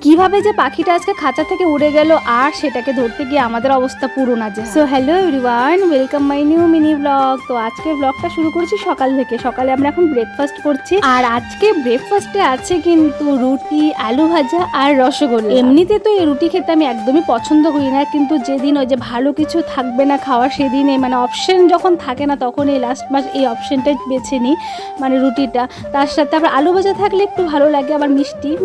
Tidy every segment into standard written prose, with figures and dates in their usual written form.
কিভাবে যে পাখিটা আজকে খাঁচা থেকে উড়ে গেল আর সেটাকে ধরতে গিয়ে আমাদের অবস্থা পুরো না যে। So hello everyone, welcome my new mini blog. তো আজকে ব্লগটা শুরু করেছি সকাল থেকে। সকালে আমরা এখন ব্রেকফাস্ট করছি আর আজকে ব্রেকফাস্টে আছে কিন্তু রুটি, আলু ভাজা আর রসগোল্লা। এমনিতে তো এই রুটি খেতে আমি একদমই পছন্দ করি না, কিন্তু যেদিন ওই যে ভালো কিছু থাকবে না খাওয়ার সেদিনে মানে অপশন যখন থাকে না তখন এই লাস্ট মাস এই অপশনটাই বেছে নিই, মানে রুটিটা। তার সাথে আবার আলু ভাজা থাকলে একটু ভালো লাগে। আবার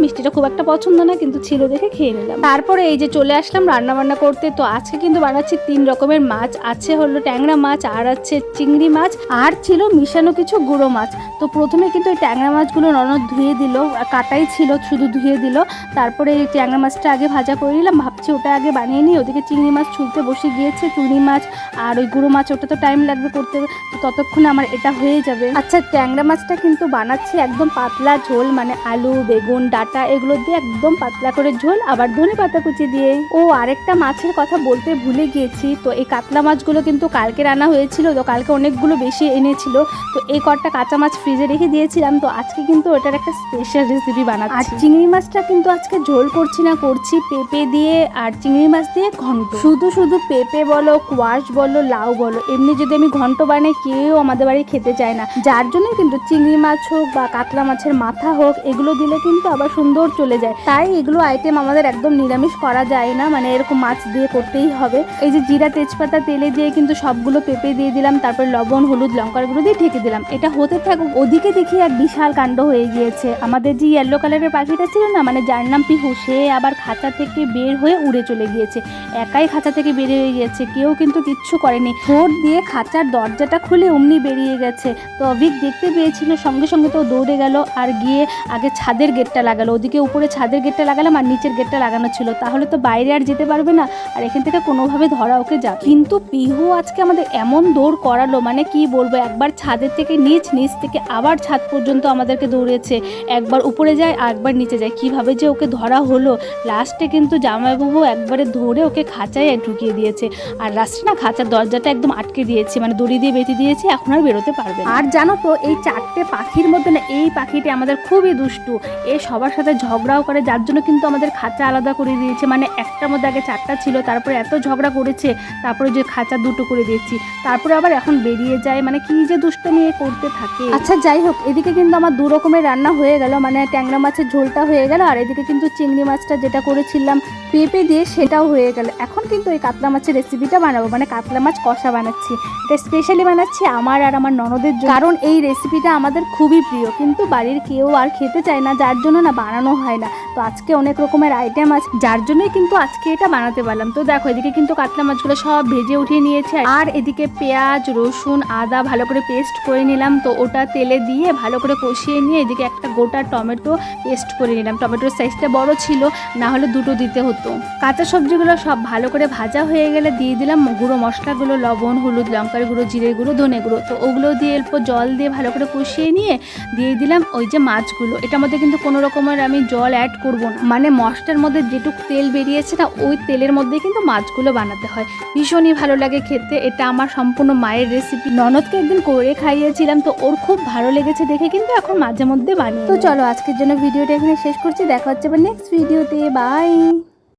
মিষ্টিটা খুব একটা পছন্দ না, কিন্তু ছিল দেখে খেয়ে নিলাম। তারপরে এই যে চলে আসলাম রান্না বান্না করতে। তো আজকে কিন্তু বানাচ্ছি 3 রকমের মাছ। আছে হলো ট্যাংরা মাছ, আর আছে চিংড়ি মাছ, আর ছিল মিশানো কিছু গুঁড়ো মাছ। তো প্রথমে কিন্তু এই ট্যাংরা মাছগুলো ননদ ধুয়ে দিল, কাটাই ছিল শুধু ধুয়ে দিল। তারপরে এই ট্যাংরা মাছটা আগে ভাজা করে নিলাম, ভাবছি ওটা আগে বানিয়ে নিই। ওদিকে চিংড়ি মাছ ছুলতে বসে গিয়েছে। চিংড়ি মাছ আর ওই গুঁড়ো মাছ ওটা তো টাইম লাগবে করতে, তো ততক্ষণে আমার এটা হয়ে যাবে। আচ্ছা, ট্যাংরা মাছটা কিন্তু বানাচ্ছি একদম পাতলা ঝোল, মানে আলু, বেগুন, ডাঁটা এগুলো দিয়ে একদম পাতলা করে ঝোল, আবার ধনে পাতা কুচি দিয়ে। ও আরেকটা মাছের কথা বলতে ভুলে গিয়েছি। তো এই কাতলা মাছগুলো কিন্তু কালকে রান্না হয়েছিল, তো কালকে অনেকগুলো বেশি এনেছিল। তো এই কটা কাঁচা মাছ ফ্রিজে রেখে দিয়েছিলাম। তো আজকে কিন্তু ওটার একটা স্পেশাল রেসিপি বানাচ্ছি। আর চিংড়ি মাছটা কিন্তু আজকে ঝোল করছি না, করছি পেঁপে দিয়ে আর চিংড়ি মাছ দিয়ে ঘন্ট। শুধু পেঁপে বলো, কোয়াশ বলো, লাউ বলো, এমনি যদি আমি ঘন্ট বানাই কেউ আমাদের বাড়ি খেতে চায় না। যার জন্য কিন্তু চিংড়ি মাছ হোক বা কাতলা মাছের মাথা হোক, এগুলো দিলে কিন্তু আবার সুন্দর চলে যায়। তাই এগুলো আইটেম আমাদের একদম নিরামিষ করা যায় না, মানে এরকম মাছ দিয়ে করতেই হবে। এই যে জিরা, তেজপাতা, তেলে দিয়ে কিন্তু সবগুলো পেঁপে দিয়ে দিলাম, তারপর লবণ, হলুদ, লঙ্কার গুঁড়ো দিয়ে ঢেকে দিলাম। এটা হতে থাকুক। ওদিকে দেখি এক বিশাল কাণ্ড হয়ে গিয়েছে। আমাদের যে ইয়েলো কালারের পাখিটা ছিল না, মানে যার নাম পিহু, সে আবার খাঁচা থেকে বের হয়ে উড়ে চলে গিয়েছে। একাই খাঁচা থেকে বের হয়ে গিয়েছে, কেউ কিন্তু কিচ্ছু করেনি। ঠোঁট দিয়ে খাঁচার দরজাটা খুলে অমনি বেরিয়ে গেছে। তো অভিক দেখতে পেয়েছিল, সঙ্গে সঙ্গে তো দৌড়ে গেল আর গিয়ে আগে ছাদের গেটটা লাগালো। ওদিকে উপরে ছাদের গেটটা লাগালাম আর নিচের গেটটা লাগানো ছিল, তাহলে তো বাইরে আর যেতে পারবে না, আর এখান থেকে কোনোভাবে ধরা ওকে যাবে। কিন্তু পিহু আজকে আমাদের এমন দৌড় করালো, মানে কি বলবো, একবার ছাদের থেকে নিচ থেকে আবার ছাদ পর্যন্ত আমাদেরকে দৌড়েছে। একবার উপরে যায় আর একবার নিচে যায়। কিভাবে যে ওকে ধরা হলো, লাস্টে কিন্তু জামাইবাবু একবারে ধরে ওকে খাঁচায় ঢুকিয়ে দিয়েছে। আর লাস্টে না খাঁচার দরজাটা একদম আটকে দিয়েছে, মানে দড়ি দিয়ে বেঁধে দিয়েছে, এখন আর বেরোতে পারবে না। আর জানো তো এই 4টে পাখির মধ্যে না এই পাখিটি আমাদের খুবই দুষ্টু। এ সবার সাথে ঝগড়াও করে, যার জন্য কিন্তু আমাদের খাঁচা আলাদা করে দিয়েছে। মানে একটার মধ্যে আগে 4টা ছিল, তারপরে এত ঝগড়া করেছে, তারপরে যে খাঁচা 2টো করে দিয়েছি, তারপরে আবার এখন বেরিয়ে যায়। মানে কি যে দুষ্টুমি করতে থাকে। আচ্ছা যাই হোক, এদিকে কিন্তু আমার 2 রকমের রান্না হয়ে গেল, মানে ট্যাংরা মাছের ঝোলটা হয়ে গেল, আর এদিকে কিন্তু চিংড়ি মাছটা যেটা করেছিলাম পেঁপে দিয়ে সেটাও হয়ে গেল। এখন কিন্তু এই কাতলা মাছের রেসিপিটা বানাবো, মানে কাতলা মাছ কষা বানাচ্ছি। এটা স্পেশালি বানাচ্ছি আমার আর আমার ননদের জন্য, কারণ এই রেসিপিটা আমাদের খুবই প্রিয়, কিন্তু বাড়ির কেউ আর খেতে চায় না, যার জন্য না বানানো হয় না। তো আজকে অনেক রকমের আইটেম আছে, যার জন্যই কিন্তু আজকে এটা বানাতে পারলাম। তো দেখো এদিকে কিন্তু কাতলা মাছগুলো সব ভেজে উঠিয়ে নিয়েছে, আর এদিকে পেঁয়াজ, রসুন, আদা ভালো করে পেস্ট করে নিলাম। তো ওটা তেলে দিয়ে ভালো করে কষিয়ে নিয়ে এদিকে একটা গোটা টমেটো পেস্ট করে নিলাম। টমেটোর সাইজটা বড় ছিল, না হলে 2টো দিতে হতো। কাঁচা সবজিগুলো সব ভালো করে ভাজা হয়ে গেলে দিয়ে দিলাম গুঁড়ো মশলাগুলো, লবণ, হলুদ, লঙ্কার গুঁড়ো, জিরে গুঁড়ো, ধনে গুঁড়ো। তো ওগুলো দিয়ে অল্প জল দিয়ে ভালো করে কষিয়ে নিয়ে দিয়ে দিলাম ওই যে মাছগুলো। এটার মধ্যে কিন্তু কোনো রকমের আমি জল অ্যাড করব না, মানে মশলার মধ্যে যেটুকু তেল বেরিয়েছে না, ওই তেলের মধ্যে কিন্তু মাছগুলো বানাতে হয়। ভীষণই ভালো লাগে খেতে। এটা আমার সম্পূর্ণ মায়ের রেসিপি। ননদকে একদিন করে খাইয়েছিলাম, তো ওর খুব ভালো লেগেছে দেখে কিন্তু এখন মাঝে মধ্যে বানিয়ে। তো চলো আজকের জন্য ভিডিওটা এখানে শেষ করছি, দেখা হচ্ছে আবার নেক্সট ভিডিওতে। বাই।